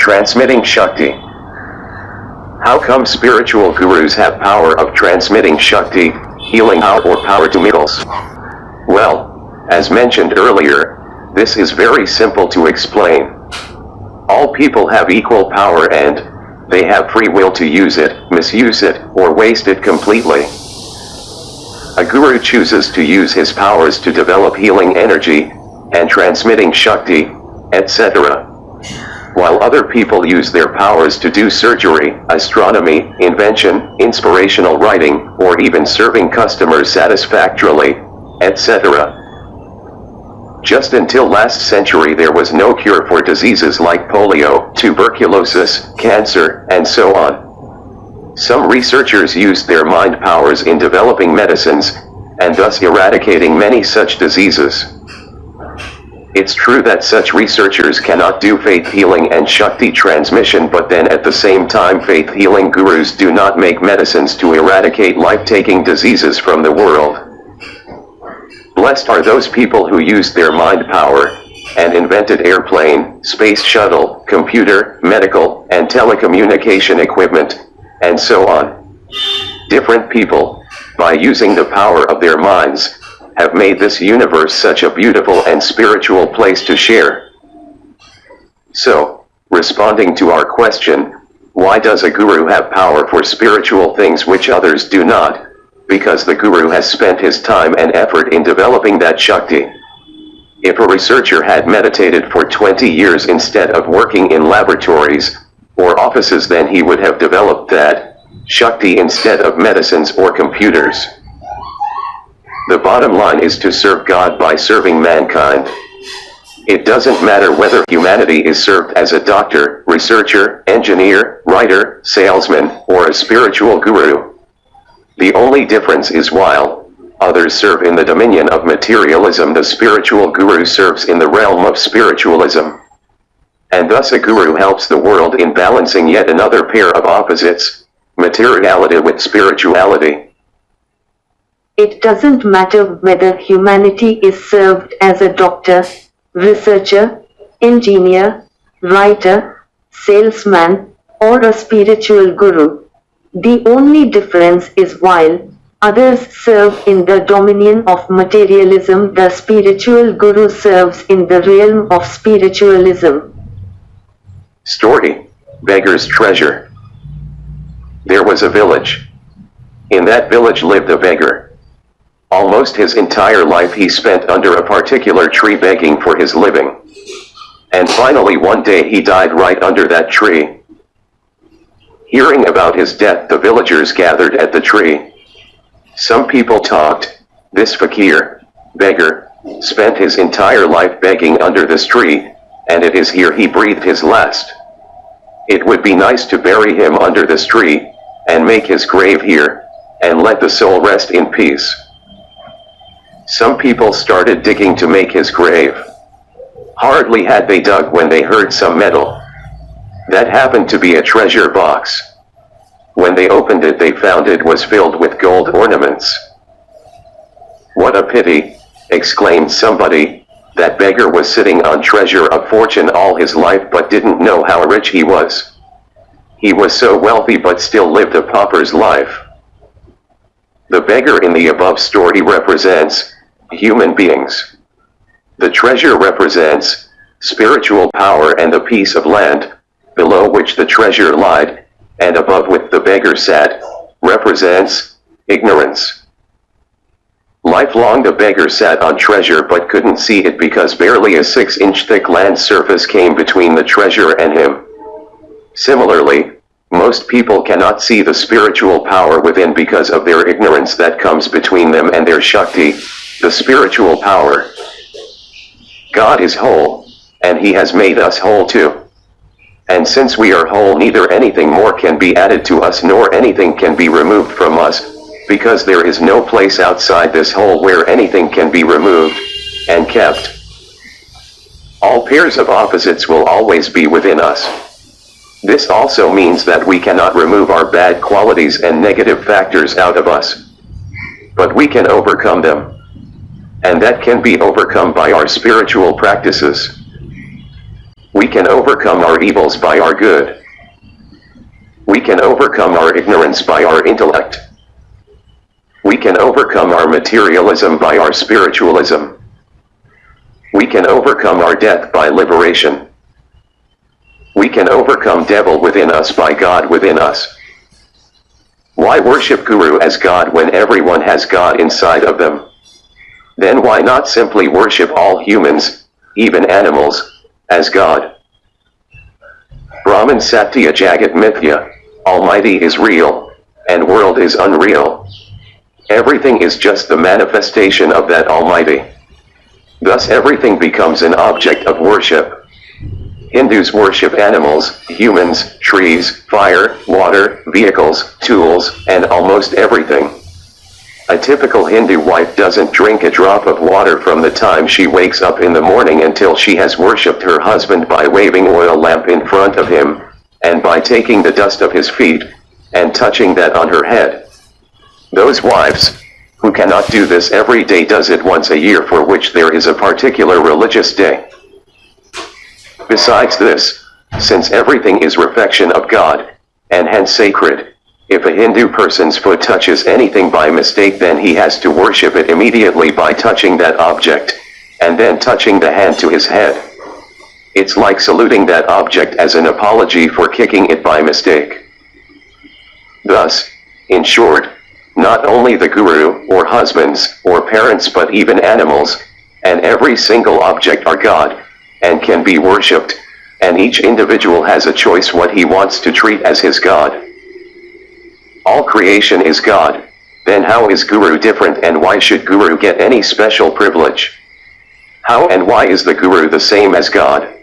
Transmitting Shakti. How come spiritual gurus have power of transmitting Shakti, healing power or power to miracles? Well, as mentioned earlier, this is very simple to explain. All people have equal power and they have free will to use it, misuse it, or waste it completely. A guru chooses to use his powers to develop healing energy and transmitting Shakti, etc. While other people use their powers to do surgery, astronomy, invention, inspirational writing, or even serving customers satisfactorily, etc. Just until last century there was no cure for diseases like polio, tuberculosis, cancer, and so on. Some researchers used their mind powers in developing medicines, and thus eradicating many such diseases. It's true that such researchers cannot do faith healing and Shakti transmission, but then at the same time faith healing gurus do not make medicines to eradicate life-taking diseases from the world. Blessed are those people who used their mind power and invented airplane, space shuttle, computer, medical, and telecommunication equipment, and so on. Different people, by using the power of their minds, have made this universe such a beautiful and spiritual place to share. So, responding to our question, why does a guru have power for spiritual things which others do not? Because the guru has spent his time and effort in developing that Shakti. If a researcher had meditated for 20 years instead of working in laboratories or offices, then he would have developed that Shakti instead of medicines or computers. The bottom line is to serve God by serving mankind. It doesn't matter whether humanity is served as a doctor, researcher, engineer, writer, salesman, or a spiritual guru. The only difference is while others serve in the dominion of materialism, the spiritual guru serves in the realm of spiritualism. And thus a guru helps the world in balancing yet another pair of opposites, materiality with spirituality. It doesn't matter whether humanity is served as a doctor, researcher, engineer, writer, salesman, or a spiritual guru. The only difference is while others serve in the dominion of materialism, the spiritual guru serves in the realm of spiritualism. Story: Beggar's Treasure. There was a village. In that village lived a beggar. Almost his entire life he spent under a particular tree begging for his living. And finally one day he died right under that tree. Hearing about his death, the villagers gathered at the tree. Some people talked, this fakir, beggar, spent his entire life begging under this tree, and it is here he breathed his last. It would be nice to bury him under this tree, and make his grave here, and let the soul rest in peace. Some people started digging to make his grave. Hardly had they dug when they heard some metal. That happened to be a treasure box. When they opened it, they found it was filled with gold ornaments. What a pity, exclaimed somebody, that beggar was sitting on treasure of fortune all his life but didn't know how rich he was. He was so wealthy but still lived a pauper's life. The beggar in the above story represents human beings. The treasure represents spiritual power and the piece of land, below which the treasure lied, and above which the beggar sat, represents ignorance. Lifelong the beggar sat on treasure but couldn't see it because barely a 6-inch thick land surface came between the treasure and him. Similarly, most people cannot see the spiritual power within because of their ignorance that comes between them and their Shakti, the spiritual power. God is whole, and He has made us whole too. And since we are whole, neither anything more can be added to us nor anything can be removed from us, because there is no place outside this whole where anything can be removed and kept. All pairs of opposites will always be within us. This also means that we cannot remove our bad qualities and negative factors out of us. But we can overcome them. And that can be overcome by our spiritual practices. We can overcome our evils by our good. We can overcome our ignorance by our intellect. We can overcome our materialism by our spiritualism. We can overcome our death by liberation. We can overcome devil within us by God within us. Why worship Guru as God when everyone has God inside of them? Then why not simply worship all humans, even animals, as God? Brahman Satya Jagat Mithya, Almighty is real, and world is unreal. Everything is just the manifestation of that Almighty. Thus everything becomes an object of worship. Hindus worship animals, humans, trees, fire, water, vehicles, tools, and almost everything. A typical Hindu wife doesn't drink a drop of water from the time she wakes up in the morning until she has worshipped her husband by waving oil lamp in front of him, and by taking the dust of his feet, and touching that on her head. Those wives, who cannot do this every day, does it once a year, for which there is a particular religious day. Besides this, since everything is reflection of God, and hence sacred, if a Hindu person's foot touches anything by mistake, then he has to worship it immediately by touching that object, and then touching the hand to his head. It's like saluting that object as an apology for kicking it by mistake. Thus, in short, not only the Guru, or husbands, or parents, but even animals, and every single object are God, and can be worshipped, and each individual has a choice what he wants to treat as his God. All creation is God, then how is Guru different, and why should Guru get any special privilege? How and why is the Guru the same as God?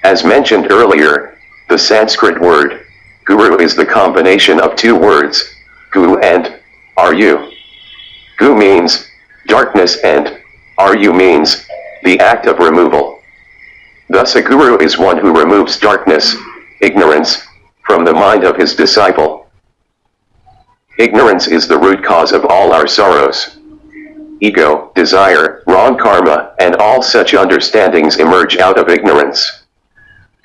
As mentioned earlier, the Sanskrit word, Guru, is the combination of two words, Gu and Aryu. Gu means darkness and Aryu means the act of removal. Thus a Guru is one who removes darkness, ignorance, from the mind of his disciple. Ignorance is the root cause of all our sorrows. Ego, desire, wrong karma, and all such understandings emerge out of ignorance.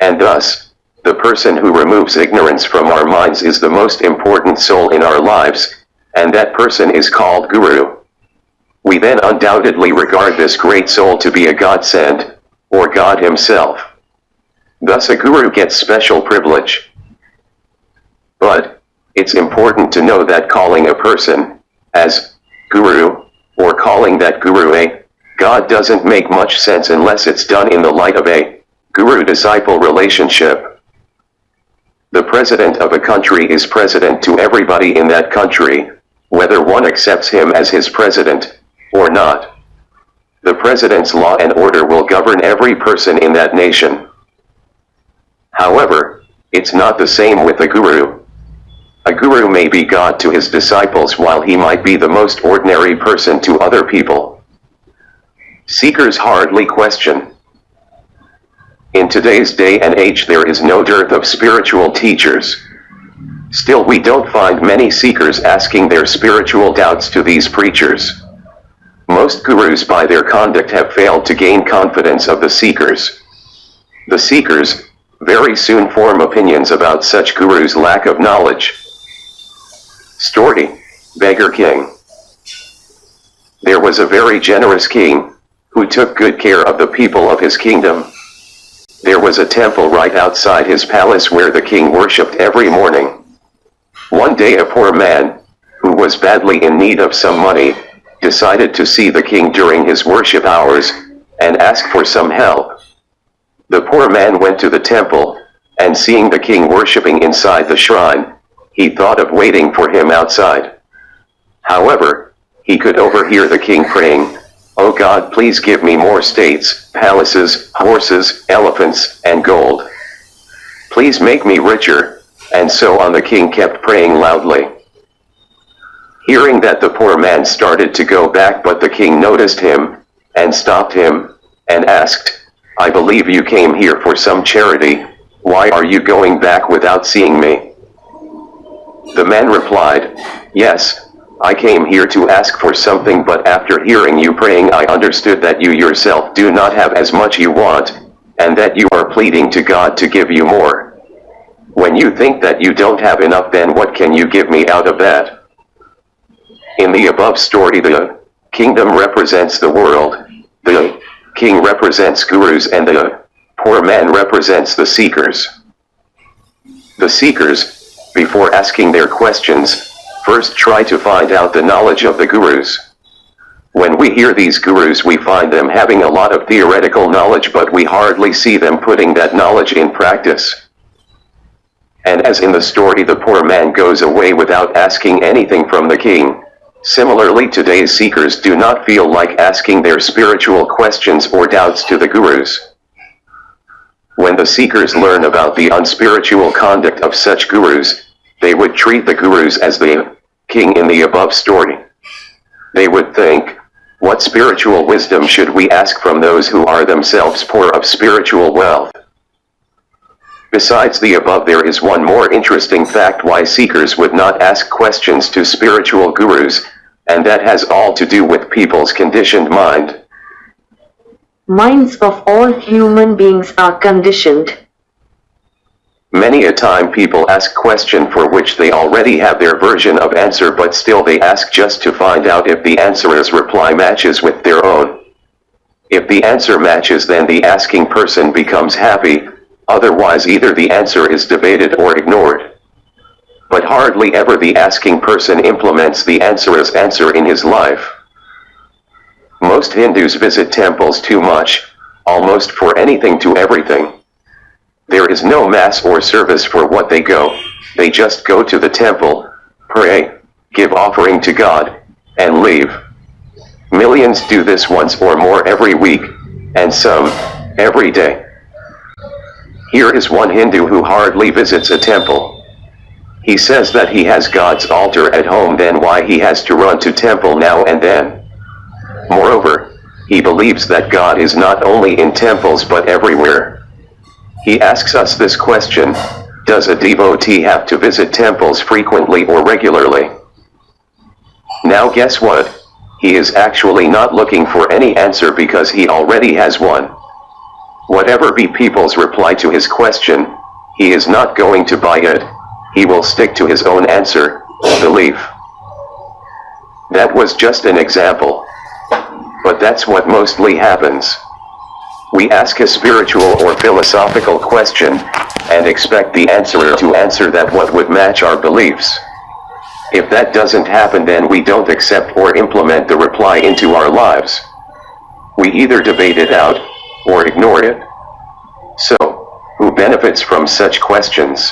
And thus, the person who removes ignorance from our minds is the most important soul in our lives, and that person is called Guru. We then undoubtedly regard this great soul to be a godsend, or God himself. Thus a Guru gets special privilege. But, it's important to know that calling a person as Guru, or calling that Guru a God, doesn't make much sense unless it's done in the light of a Guru-disciple relationship. The president of a country is president to everybody in that country, whether one accepts him as his president or not. The president's law and order will govern every person in that nation. However, it's not the same with a Guru. A Guru may be God to his disciples while he might be the most ordinary person to other people. Seekers hardly question. In today's day and age there is no dearth of spiritual teachers. Still we don't find many seekers asking their spiritual doubts to these preachers. Most Gurus by their conduct have failed to gain confidence of the seekers. The seekers very soon form opinions about such Gurus' lack of knowledge. Story, Beggar King. There was a very generous king, who took good care of the people of his kingdom. There was a temple right outside his palace where the king worshipped every morning. One day a poor man, who was badly in need of some money, decided to see the king during his worship hours, and ask for some help. The poor man went to the temple, and seeing the king worshipping inside the shrine, he thought of waiting for him outside. However, he could overhear the king praying, "Oh God, please give me more states, palaces, horses, elephants, and gold. Please make me richer," and so on. The king kept praying loudly. Hearing that, the poor man started to go back, but the king noticed him, and stopped him, and asked, "I believe you came here for some charity. Why are you going back without seeing me?" The man replied, "Yes, I came here to ask for something, but after hearing you praying I understood that you yourself do not have as much you want, and that you are pleading to God to give you more. When you think that you don't have enough, then what can you give me out of that? In the above story, the kingdom represents the world, the king represents gurus, and the poor man represents the seekers. The seekers, before asking their questions, first try to find out the knowledge of the gurus. When we hear these gurus, we find them having a lot of theoretical knowledge, but we hardly see them putting that knowledge in practice. And as in the story, the poor man goes away without asking anything from the king. Similarly, today's seekers do not feel like asking their spiritual questions or doubts to the gurus. When the seekers learn about the unspiritual conduct of such gurus, they would treat the gurus as the king in the above story. They would think, what spiritual wisdom should we ask from those who are themselves poor of spiritual wealth? Besides the above, there is one more interesting fact why seekers would not ask questions to spiritual gurus, and that has all to do with people's conditioned mind. Minds of all human beings are conditioned. Many a time people ask question for which they already have their version of answer, but still they ask just to find out if the answerer's reply matches with their own. If the answer matches, then the asking person becomes happy, otherwise either the answer is debated or ignored. But hardly ever the asking person implements the answerer's answer in his life. Most Hindus visit temples too much, almost for anything to everything. There is no mass or service for what they go, they just go to the temple, pray, give offering to God, and leave. Millions do this once or more every week, and some, every day. Here is one Hindu who hardly visits a temple. He says that he has God's altar at home, then why he has to run to temple now and then? Moreover, he believes that God is not only in temples but everywhere. He asks us this question: does a devotee have to visit temples frequently or regularly? Now guess what? He is actually not looking for any answer because he already has one. Whatever be people's reply to his question, he is not going to buy it. He will stick to his own answer, belief. That was just an example. But that's what mostly happens. We ask a spiritual or philosophical question, and expect the answerer to answer that what would match our beliefs. If that doesn't happen, then we don't accept or implement the reply into our lives. We either debate it out, or ignore it. So, who benefits from such questions?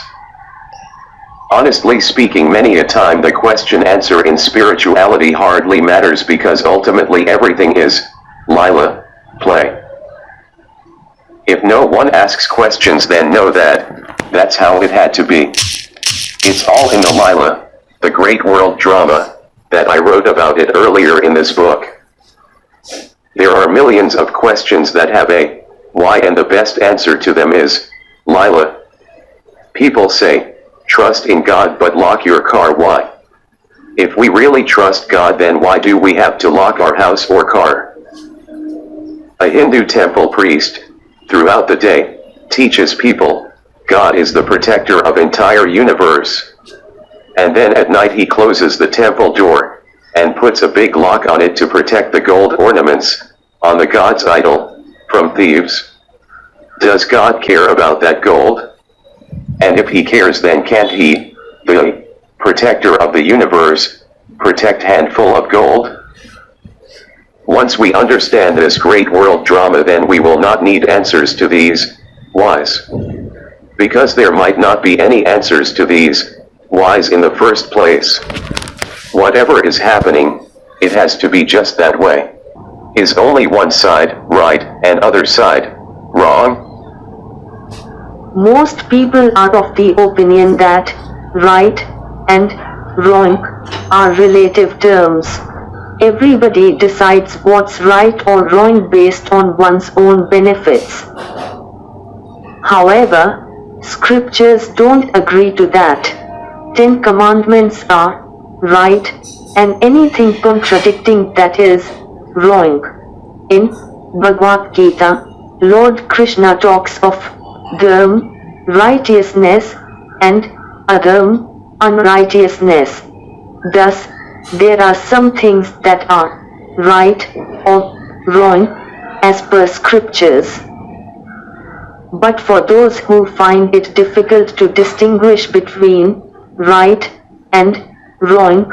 Honestly speaking, many a time the question answer in spirituality hardly matters, because ultimately everything is lila, play. If no one asks questions, then know that that's how it had to be. It's all in the lila, the great world drama, that I wrote about it earlier in this book. There are millions of questions that have a why, and the best answer to them is lila. People say, trust in God but lock your car. Why? If we really trust God, then why do we have to lock our house or car? A Hindu temple priest, throughout the day, teaches people, God is the protector of entire universe. And then at night he closes the temple door, and puts a big lock on it to protect the gold ornaments, on the God's idol, from thieves. Does God care about that gold? And if he cares, then can't he, the protector of the universe, protect handful of gold? Once we understand this great world drama, then we will not need answers to these whys. Because there might not be any answers to these whys in the first place. Whatever is happening, it has to be just that way. Is only one side right and other side wrong? Most people are of the opinion that right and wrong are relative terms. Everybody decides what's right or wrong based on one's own benefits. However, scriptures don't agree to that. 10 commandments are right, and anything contradicting that is wrong. In Bhagavad Gita, Lord Krishna talks of dharma, righteousness, and adharma, unrighteousness. Thus, there are some things that are right or wrong as per scriptures. But for those who find it difficult to distinguish between right and wrong,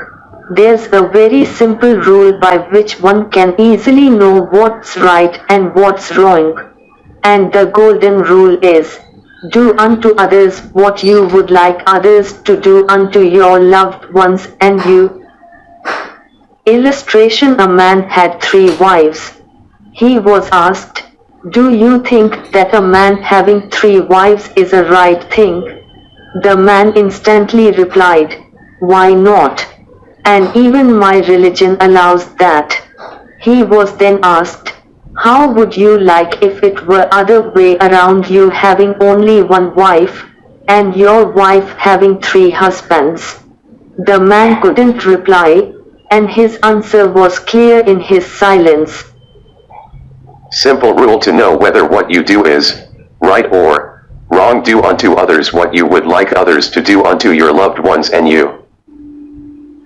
there's a very simple rule by which one can easily know what's right and what's wrong. And the golden rule is, do unto others what you would like others to do unto your loved ones and you. Illustration: a man had 3 wives. He was asked, do you think that a man having 3 wives is a right thing? The man instantly replied, why not? And even my religion allows that. He was then asked, how would you like if it were other way around, you having only 1 wife, and your wife having 3 husbands? The man couldn't reply, and his answer was clear in his silence. Simple rule to know whether what you do is right or wrong. Do unto others what you would like others to do unto your loved ones and you.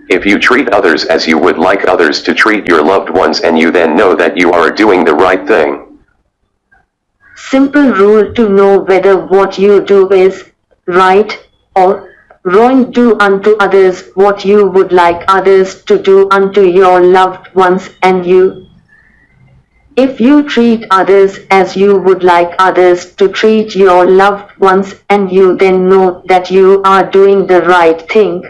If you treat others as you would like others to treat your loved ones and you, then know that you are doing the right thing. Simple rule to know whether what you do is right or wrong. Do unto others what you would like others to do unto your loved ones and you. If you treat others as you would like others to treat your loved ones and you, then know that you are doing the right thing.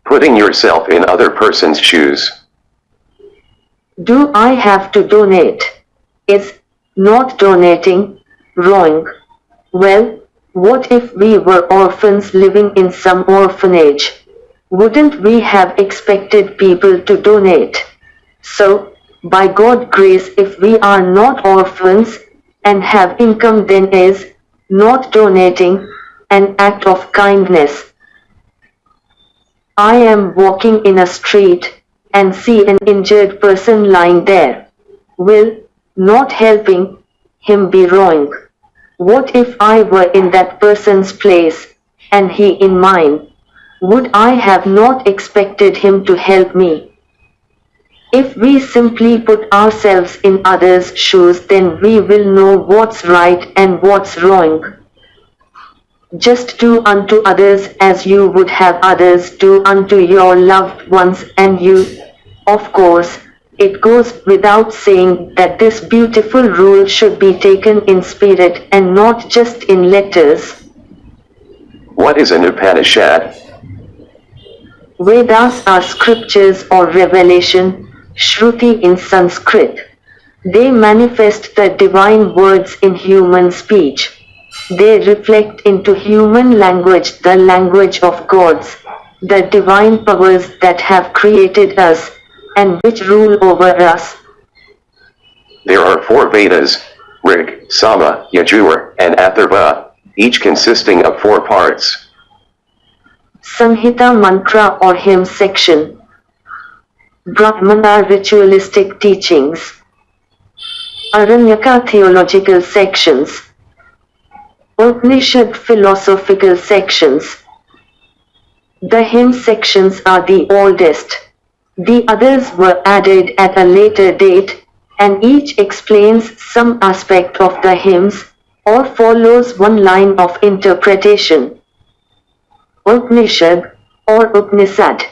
Putting yourself in other person's shoes. Do I have to donate? Is not donating wrong? Well, what if we were orphans living in some orphanage? Wouldn't we have expected people to donate? So, by God's grace, if we are not orphans and have income, then is not donating an act of kindness. I am walking in a street and see an injured person lying there. Will not helping him be wrong? What if I were in that person's place and he in mine? Would I have not expected him to help me? If we simply put ourselves in others' shoes, then we will know what's right and what's wrong. Just do unto others as you would have others do unto your loved ones and you. Of course, it goes without saying that this beautiful rule should be taken in spirit and not just in letters. What is an Upanishad? Vedas are scriptures or revelation, Shruti in Sanskrit. They manifest the divine words in human speech. They reflect into human language the language of gods, the divine powers that have created us, and which rule over us. There are 4 Vedas, Rig, Sama, Yajur, and Atharva, each consisting of 4 parts. Samhita mantra or hymn section. Brahmana ritualistic teachings. Aranyaka theological sections. Upanishad philosophical sections. The hymn sections are the oldest. The others were added at a later date, and each explains some aspect of the hymns, or follows one line of interpretation. Upanishad or Upanishad.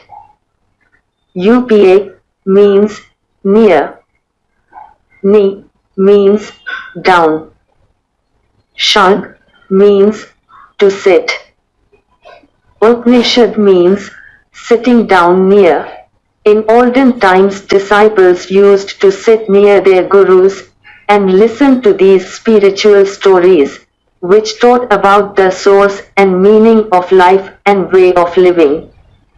UPA means near. Ni means down. Shag means to sit. Upanishad means sitting down near. In olden times, disciples used to sit near their gurus and listen to these spiritual stories, which taught about the source and meaning of life and way of living.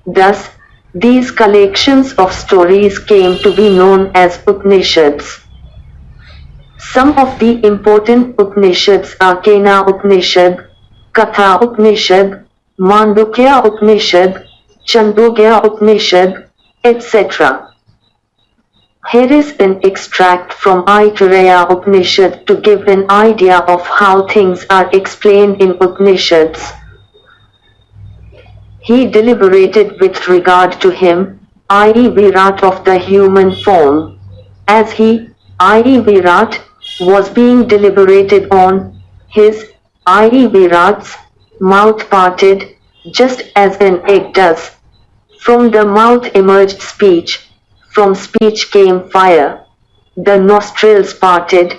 Thus, these collections of stories came to be known as Upanishads. Some of the important Upanishads are Kena Upanishad, Katha Upanishad, Mandukya Upanishad, Chandogya Upanishad, etc. Here is an extract from Aitareya Upanishad to give an idea of how things are explained in Upanishads. He deliberated with regard to him, i.e. Virat of the human form. As he, i.e. Virat, was being deliberated on, his, i.e. Virat's, mouth parted, just as an egg does. From the mouth emerged speech, from speech came fire. The nostrils parted,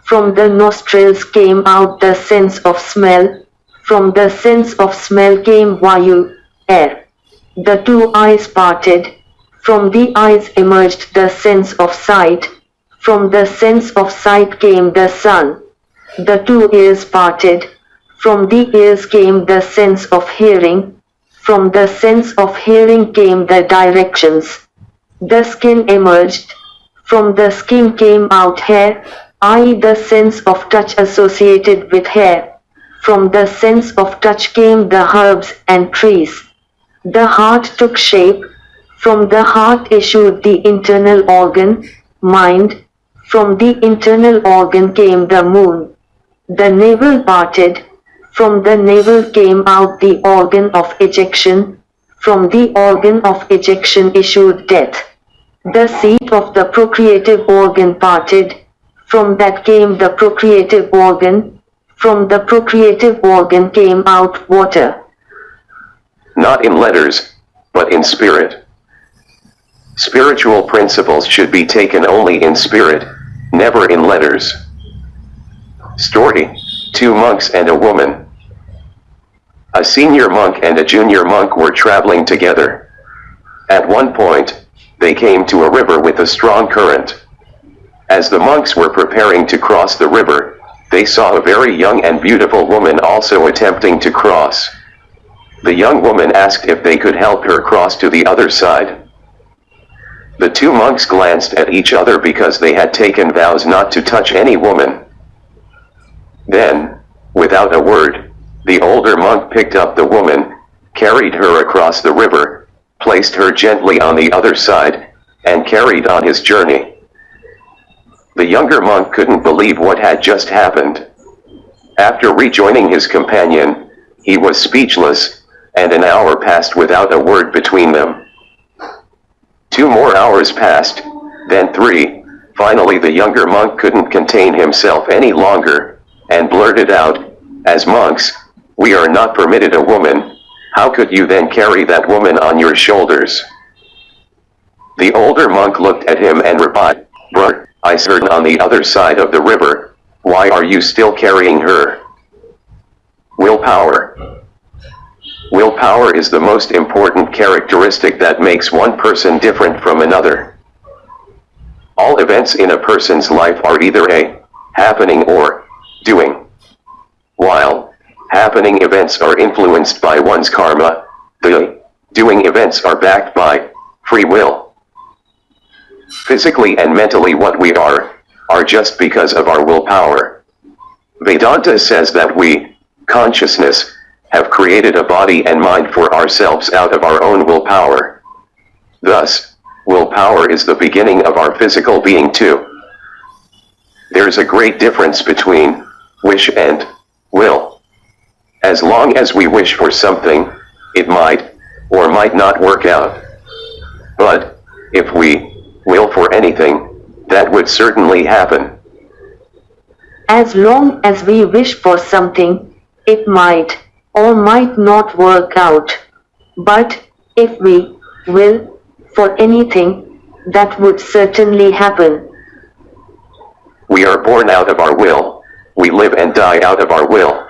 from the nostrils came out the sense of smell, from the sense of smell came vayu, air. The two eyes parted, from the eyes emerged the sense of sight, from the sense of sight came the sun. The two ears parted, from the ears came the sense of hearing, from the sense of hearing came the directions. The skin emerged, from the skin came out hair, i.e. the sense of touch associated with hair. From the sense of touch came the herbs and trees. The heart took shape, from the heart issued the internal organ, mind, from the internal organ came the moon. The navel parted, from the navel came out the organ of ejection, from the organ of ejection issued death. The seat of the procreative organ parted, from that came the procreative organ, from the procreative organ came out water. Not in letters, but in spirit. Spiritual principles should be taken only in spirit, never in letters. Story: 2 monks and a woman. A senior monk and a junior monk were traveling together. At one point, they came to a river with a strong current. As the monks were preparing to cross the river, they saw a very young and beautiful woman also attempting to cross. The young woman asked if they could help her cross to the other side. The 2 monks glanced at each other because they had taken vows not to touch any woman. Then, without a word, the older monk picked up the woman, carried her across the river, placed her gently on the other side, and carried on his journey. The younger monk couldn't believe what had just happened. After rejoining his companion, he was speechless, and an hour passed without a word between them. 2 more hours passed, then 3, finally the younger monk couldn't contain himself any longer, and blurted out, "As monks, we are not permitted a woman, how could you then carry that woman on your shoulders?" The older monk looked at him and replied, "Brother, I saw her on the other side of the river, why are you still carrying her?" Willpower. Willpower is the most important characteristic that makes one person different from another. All events in a person's life are either a happening or doing. While happening events are influenced by one's karma, the doing events are backed by free will. Physically and mentally what we are just because of our willpower. Vedanta says that we, consciousness, have created a body and mind for ourselves out of our own willpower. Thus, willpower is the beginning of our physical being too. There's a great difference between wish and will. As long as we wish for something, it might or might not work out. But if we will for anything, that would certainly happen. As long as we wish for something, it might or might not work out. But if we will for anything, that would certainly happen. We are born out of our will, we live and die out of our will.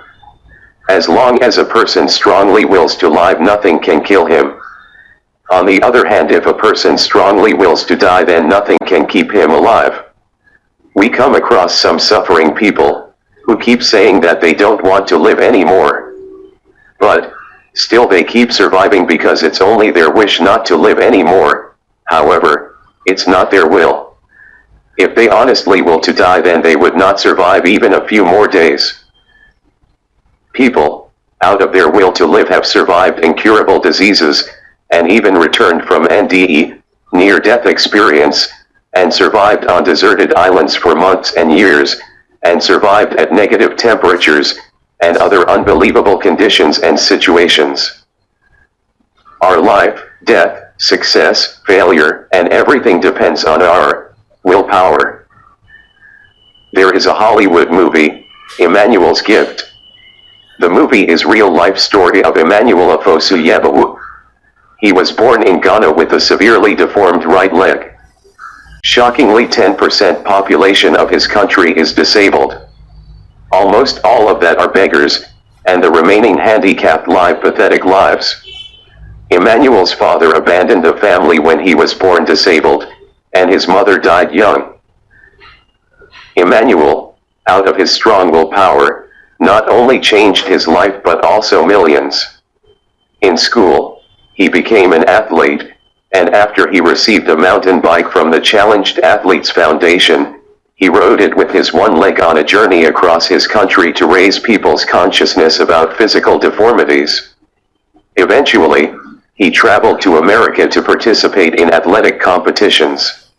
As long as a person strongly wills to live, nothing can kill him. On the other hand, if a person strongly wills to die, then nothing can keep him alive. We come across some suffering people who keep saying that they don't want to live anymore. But still they keep surviving because it's only their wish not to live anymore. However, it's not their will. If they honestly will to die, then they would not survive even a few more days. People, out of their will to live, have survived incurable diseases, and even returned from NDE, near-death experience, and survived on deserted islands for months and years, and survived at negative temperatures, and other unbelievable conditions and situations. Our life, death, success, failure, and everything depends on our willpower. There is a Hollywood movie, Emmanuel's Gift. The movie is real-life story of Emmanuel Afosu-Yebawu. He was born in Ghana with a severely deformed right leg. Shockingly, 10% population of his country is disabled. Almost all of that are beggars, and the remaining handicapped live pathetic lives. Emmanuel's father abandoned the family when he was born disabled, and his mother died young. Emmanuel, out of his strong willpower, not only changed his life but also millions. In school, he became an athlete, and after he received a mountain bike from the Challenged Athletes Foundation, he rode it with his one leg on a journey across his country to raise people's consciousness about physical deformities. Eventually, he traveled to America to participate in athletic competitions.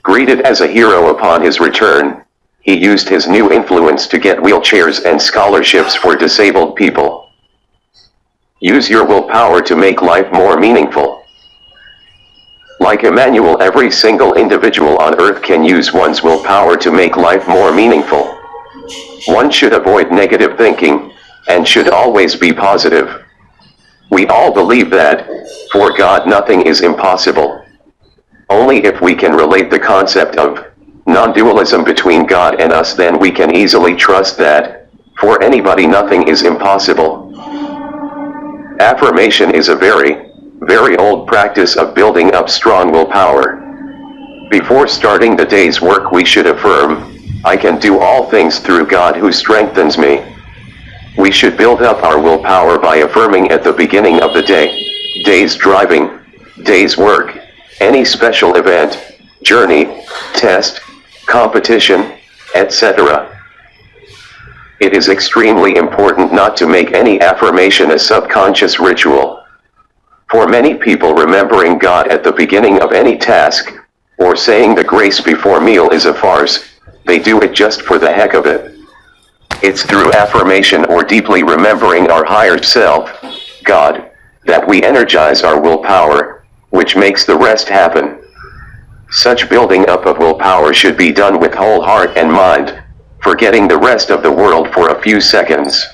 Greeted as a hero upon his return, he used his new influence to get wheelchairs and scholarships for disabled people. Use your willpower to make life more meaningful. Like Emmanuel, every single individual on earth can use one's willpower to make life more meaningful. One should avoid negative thinking, and should always be positive. We all believe that, for God nothing is impossible. Only if we can relate the concept of non-dualism between God and us, then we can easily trust that, for anybody nothing is impossible. Affirmation is a very, very old practice of building up strong willpower. Before starting the day's work, we should affirm, I can do all things through God who strengthens me. We should build up our willpower by affirming at the beginning of the day, day's driving, day's work, any special event, journey, test, competition, etc. It is extremely important not to make any affirmation a subconscious ritual. For many people, remembering God at the beginning of any task, or saying the grace before meal is a farce. They do it just for the heck of it. It's through affirmation or deeply remembering our higher self, God, that we energize our willpower, which makes the rest happen. Such building up of willpower should be done with whole heart and mind, forgetting the rest of the world for a few seconds.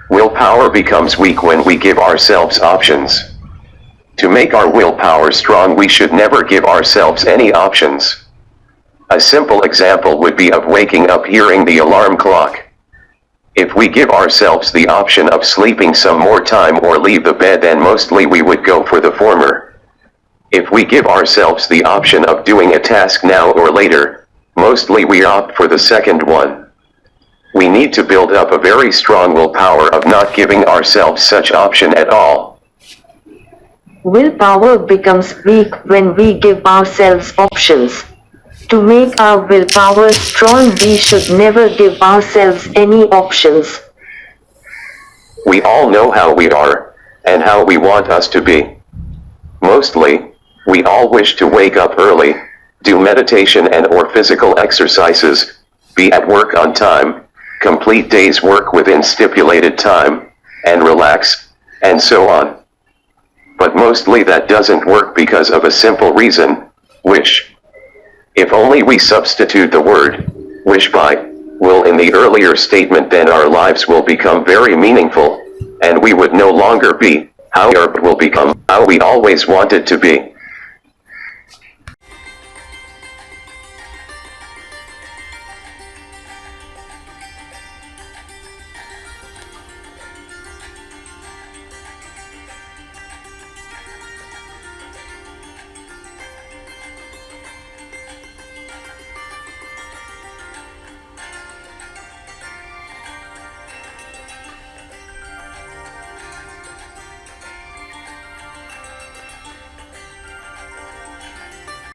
Willpower becomes weak when we give ourselves options. To make our willpower strong, we should never give ourselves any options. A simple example would be of waking up hearing the alarm clock. If we give ourselves the option of sleeping some more time or leave the bed, then mostly we would go for the former. If we give ourselves the option of doing a task now or later, mostly we opt for the second one. We need to build up a very strong willpower of not giving ourselves such option at all. Willpower becomes weak when we give ourselves options. To make our willpower strong, we should never give ourselves any options. We all know how we are, and how we want us to be. Mostly, we all wish to wake up early, do meditation and or physical exercises, be at work on time, complete day's work within stipulated time, and relax, and so on. But mostly that doesn't work because of a simple reason, wish. If only we substitute the word wish by will in the earlier statement, then our lives will become very meaningful, and we would no longer be how we are, but will become how we always wanted to be.